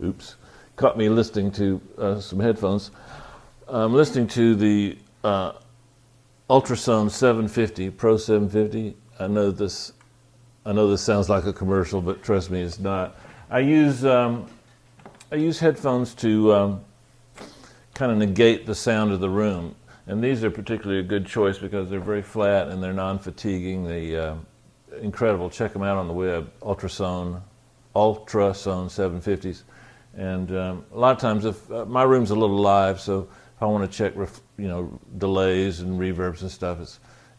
oops, caught me listening to some headphones. I'm listening to the Ultrasone 750, Pro 750. I know this sounds like a commercial, but trust me, it's not. I use headphones to kind of negate the sound of the room, and these are particularly a good choice because they're very flat and they're non-fatiguing. They incredible. Check them out on the web. Ultrasone 750s, and a lot of times if my room's a little live, so if I want to check delays and reverbs and stuff,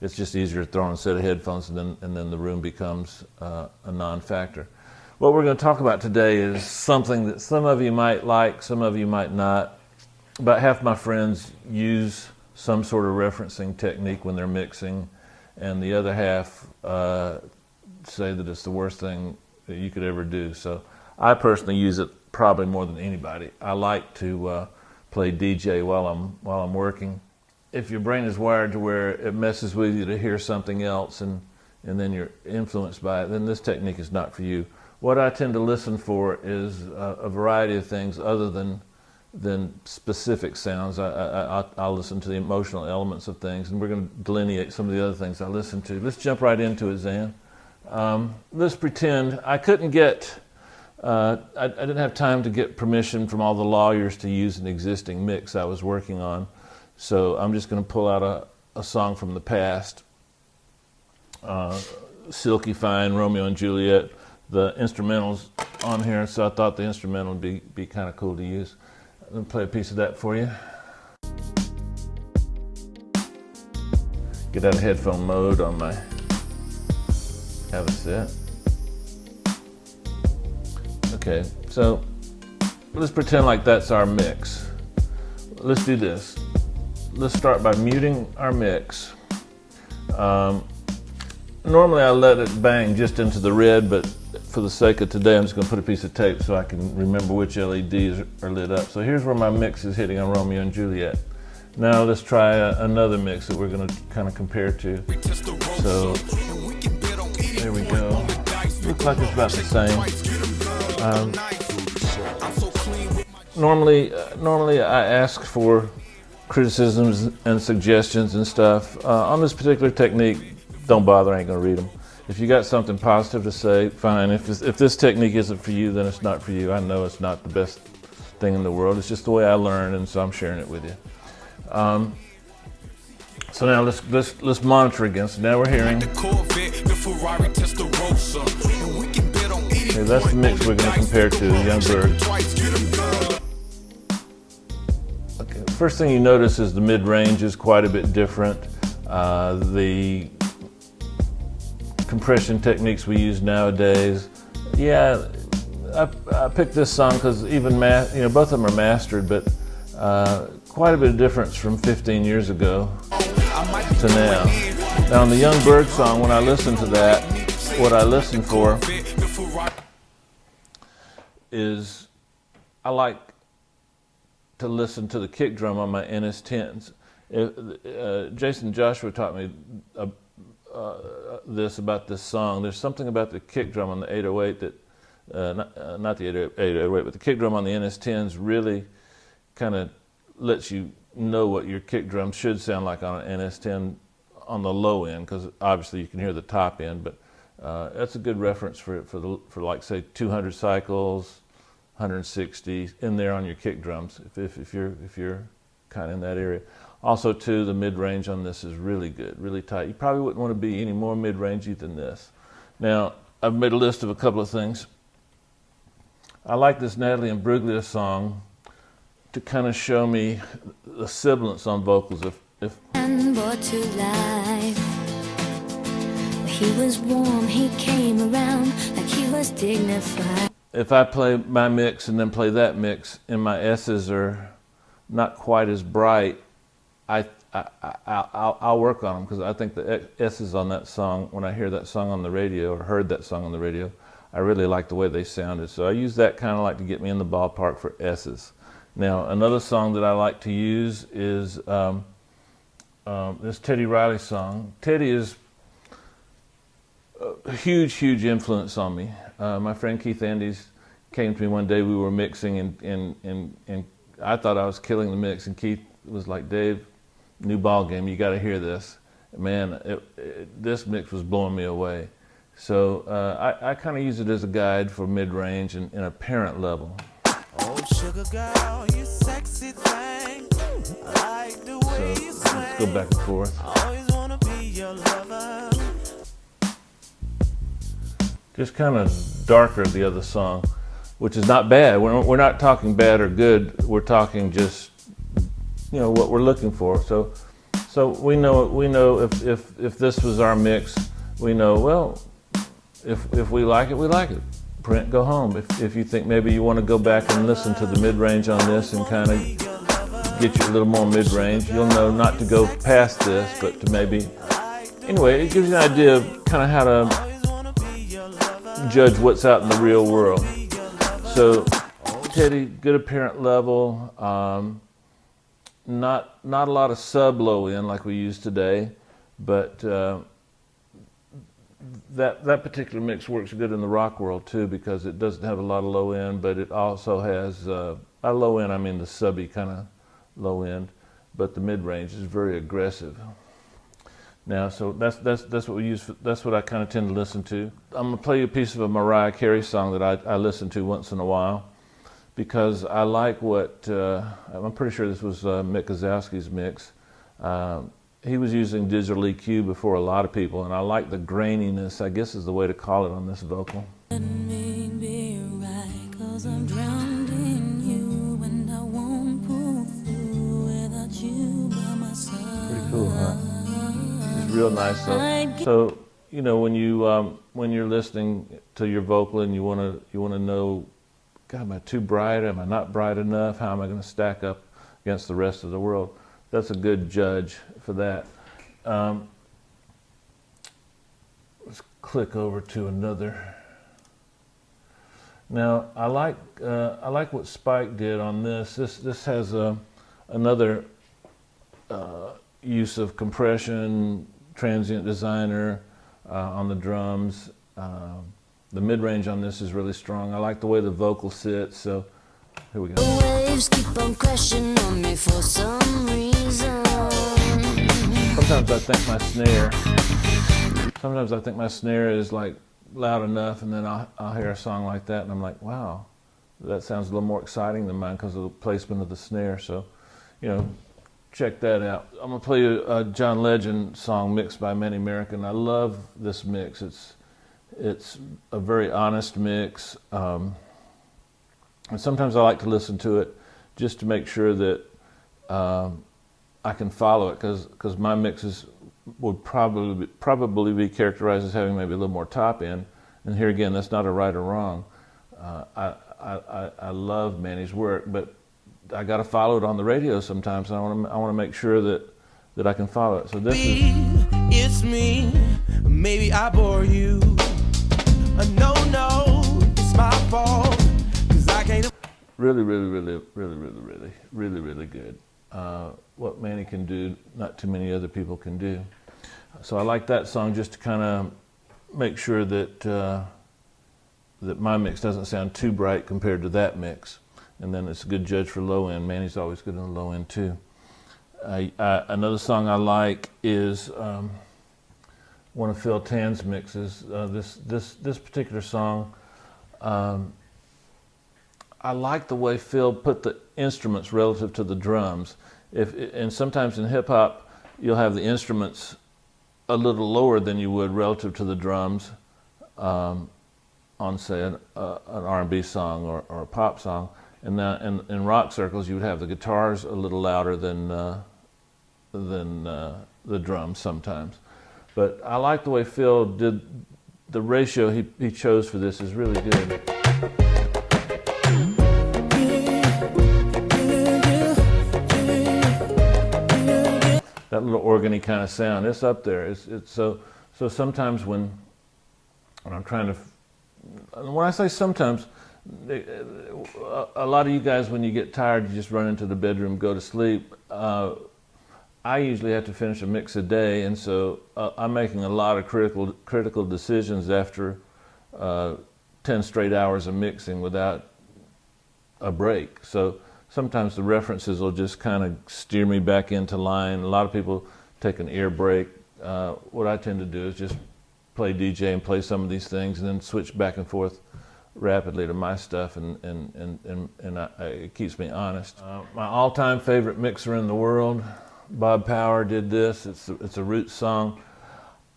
it's just easier to throw on a set of headphones, and then the room becomes a non-factor. What we're going to talk about today is something that some of you might like, some of you might not. About half my friends use some sort of referencing technique when they're mixing, and the other half say that it's the worst thing that you could ever do. So I personally use it probably more than anybody. I like to play DJ while I'm working. If your brain is wired to where it messes with you to hear something else and then you're influenced by it, then this technique is not for you. What I tend to listen for is a variety of things other than specific sounds. I'll listen to the emotional elements of things, and we're going to delineate some of the other things I listen to. Let's jump right into it, Zan. Let's pretend I couldn't get, I didn't have time to get permission from all the lawyers to use an existing mix I was working on, so I'm just going to pull out a song from the past. Silky Fyne, Romeo and Juliet. The instrumental's on here, so I thought the instrumental would be kind of cool to use. Let me play a piece of that for you. Get out of headphone mode on my set. Okay, so let's pretend like that's our mix. Let's do this. Let's start by muting our mix. Normally I let it bang just into the red, but for the sake of today, I'm just going to put a piece of tape so I can remember which LEDs are lit up. So here's where my mix is hitting on Romeo and Juliet. Now let's try another mix that we're going to kind of compare to. So there we go. Looks like it's about the same. Normally I ask for criticisms and suggestions and stuff. On this particular technique, don't bother, I ain't going to read them. If you got something positive to say, fine. If this technique isn't for you, then it's not for you. I know it's not the best thing in the world. It's just the way I learned, and so I'm sharing it with you. So now let's monitor again. So now we're hearing. Okay, that's the mix we're going to compare to the Young Bird. Okay, first thing you notice is the mid-range is quite a bit different. The compression techniques we use nowadays. Yeah, I picked this song because even both of them are mastered, but quite a bit of difference from 15 years ago to now. Now on the Young Bird song, when I listen to that, what I listen for is I like to listen to the kick drum on my NS10s. Jason Joshua taught me this about this song. There's something about the kick drum on the 808 that, not the 808, but the kick drum on the NS10s really kind of lets you know what your kick drum should sound like on an NS10 on the low end, because obviously you can hear the top end, but that's a good reference for like say 200 cycles, 160 in there on your kick drums if you're kind of in that area. Also, too, the mid-range on this is really good, really tight. You probably wouldn't want to be any more mid-rangey than this. Now, I've made a list of a couple of things. I like this Natalie Imbruglia song to kind of show me the sibilance on vocals. If And brought to life. He was warm, he came around like he was dignified. If I play my mix and then play that mix, and my S's are not quite as bright, I'll work on them, because I think the S's on that song, when I hear that song on the radio or heard that song on the radio, I really like the way they sounded. So I use that kind of like to get me in the ballpark for S's. Now another song that I like to use is this Teddy Riley song. Teddy is a huge influence on me. My friend Keith Andes came to me one day. We were mixing, and I thought I was killing the mix, and Keith was like, "Dave, new ball game. You got to hear this." Man, this mix was blowing me away. So I kind of use it as a guide for mid-range and apparent level. Oh, sugar girl, you sexy thing. I like the way you swing. Let's go back and forth. I always wanna be your lover. Just kind of darker the other song, which is not bad. We're not talking bad or good. We're talking just, you know, what we're looking for. So we know if this was our mix, we know, well, if we like it, we like it. Print, go home. If you think maybe you want to go back and listen to the mid-range on this and kind of get you a little more mid-range, you'll know not to go past this, but to maybe, anyway, it gives you an idea of kind of how to judge what's out in the real world. So Teddy, good apparent level, not a lot of sub low end like we use today, but that particular mix works good in the rock world too, because it doesn't have a lot of low end, but it also has by low end I mean the subby kind of low end, but the mid range is very aggressive. Now, so that's what we use. That's what I kind of tend to listen to. I'm gonna play you a piece of a Mariah Carey song that I listen to once in a while, because I like what I'm pretty sure this was Mick Gazowski's mix. He was using digital EQ before a lot of people, and I like the graininess, I guess is the way to call it, on this vocal. Let me be right, 'cause I'm drowned in you, and I won't pull through without you by my side. Pretty cool, huh? It's real nice though. So, you know, when you're listening to your vocal and you wanna know, God, am I too bright? Am I not bright enough? How am I going to stack up against the rest of the world? That's a good judge for that. Let's click over to another. Now, I like what Spike did on this. This has another use of compression, transient designer on the drums. The mid-range on this is really strong. I like the way the vocal sits, so here we go. The waves keep on crashing on me for some reason. Sometimes I think my snare is like loud enough, and then I'll hear a song like that and I'm like, wow, that sounds a little more exciting than mine because of the placement of the snare. So, you know, check that out. I'm gonna play you a John Legend song mixed by Manny Marroquin. I love this mix. It's a very honest mix, and sometimes I like to listen to it just to make sure that I can follow it, because my mixes would probably be characterized as having maybe a little more top end. And here again, that's not a right or wrong. I love Manny's work, but I got to follow it on the radio sometimes. And I want to make sure that I can follow it. So this is. It's me. Maybe I bore you. No, it's my fault. 'Cause I can't. Really good. What Manny can do, not too many other people can do. So I like that song just to kind of make sure that that my mix doesn't sound too bright compared to that mix. And then it's a good judge for low end. Manny's always good on the low end too. Another song I like is one of Phil Tan's mixes. This particular song, I like the way Phil put the instruments relative to the drums. And sometimes in hip hop, you'll have the instruments a little lower than you would relative to the drums on, say, an R&B song or a pop song. And then in rock circles, you would have the guitars a little louder than the drums sometimes. But I like the way Phil did the ratio he chose for this is really good. That little organy kind of sound, it's up there. It's so sometimes when I'm trying to, when I say sometimes, a lot of you guys, when you get tired, you just run into the bedroom, go to sleep. I usually have to finish a mix a day, and so I'm making a lot of critical decisions after 10 straight hours of mixing without a break. So sometimes the references will just kind of steer me back into line. A lot of people take an ear break. What I tend to do is just play DJ and play some of these things and then switch back and forth rapidly to my stuff, and it keeps me honest. My all-time favorite mixer in the world, Bob Power, did this. It's a Roots song.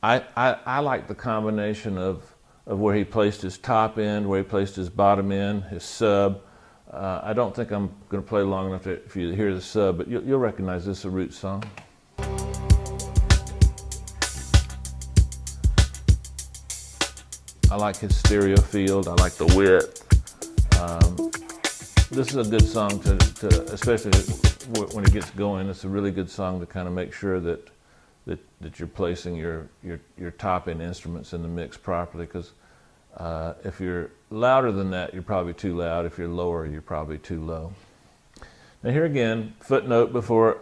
I like the combination of where he placed his top end, where he placed his bottom end, his sub. I don't think I'm going to play long enough for you to hear the sub, but you'll recognize this is a Roots song. I like his stereo field. I like the width. This is a good song to especially when it gets going. It's a really good song to kind of make sure that you're placing your top end instruments in the mix properly. Because if you're louder than that, you're probably too loud. If you're lower, you're probably too low. Now here again, footnote before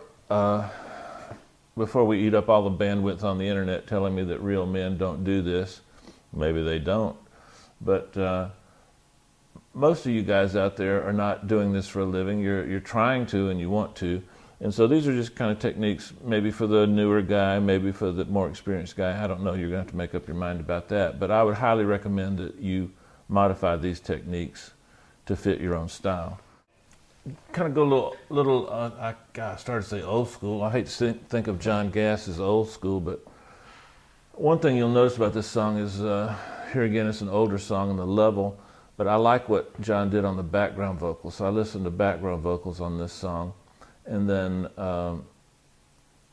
we eat up all the bandwidth on the internet telling me that real men don't do this. Maybe they don't, but most of you guys out there are not doing this for a living. You're trying to, and you want to, and so these are just kind of techniques, maybe for the newer guy, maybe for the more experienced guy. I don't know. You're going to have to make up your mind about that, but I would highly recommend that you modify these techniques to fit your own style. Kind of go a little. I started to say old school. I hate to think of John Gass as old school, but one thing you'll notice about this song is, here again, it's an older song in the level, but I like what John did on the background vocals. So I listened to background vocals on this song, and then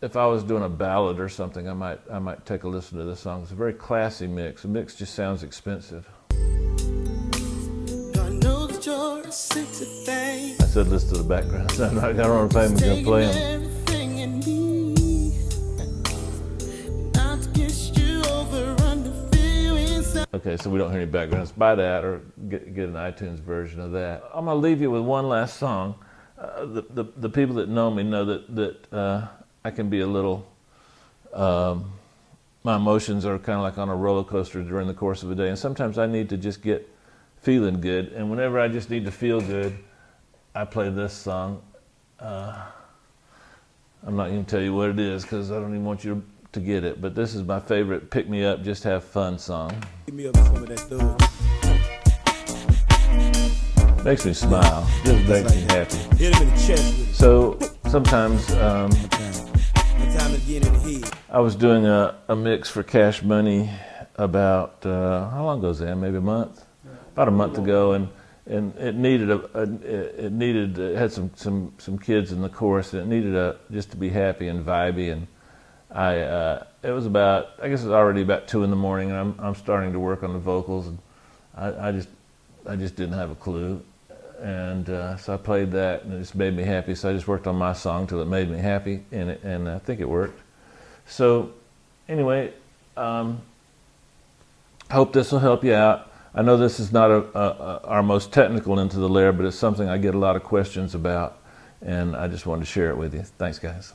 if I was doing a ballad or something, I might take a listen to this song. It's a very classy mix. The mix just sounds expensive. I know that you're a sexy thing. I said listen to the background. I don't know if I'm going to play them. Okay, so we don't hear any backgrounds. Buy that or get an iTunes version of that. I'm going to leave you with one last song. The people that know me know that I can be a little, my emotions are kind of like on a roller coaster during the course of a day, and sometimes I need to just get feeling good, and whenever I just need to feel good, I play this song. I'm not going to tell you what it is because I don't even want you to get it, but this is my favorite pick me up, just have fun song. Give me up some of that thug. Makes me smile, just makes me happy. Hit him in the chest with it. So sometimes One time again in the head. I was doing a mix for Cash Money about how long ago was that? Maybe a month? About a month ago, and it needed it had some kids in the chorus, and it needed just to be happy and vibey, and it was about, I guess it was already about 2 in the morning, and I'm starting to work on the vocals, and I just didn't have a clue, and so I played that, and it just made me happy. So I just worked on my song till it made me happy, and I think it worked. So anyway, hope this will help you out. I know this is not our most technical Into the Lair, but it's something I get a lot of questions about, and I just wanted to share it with you. Thanks, guys.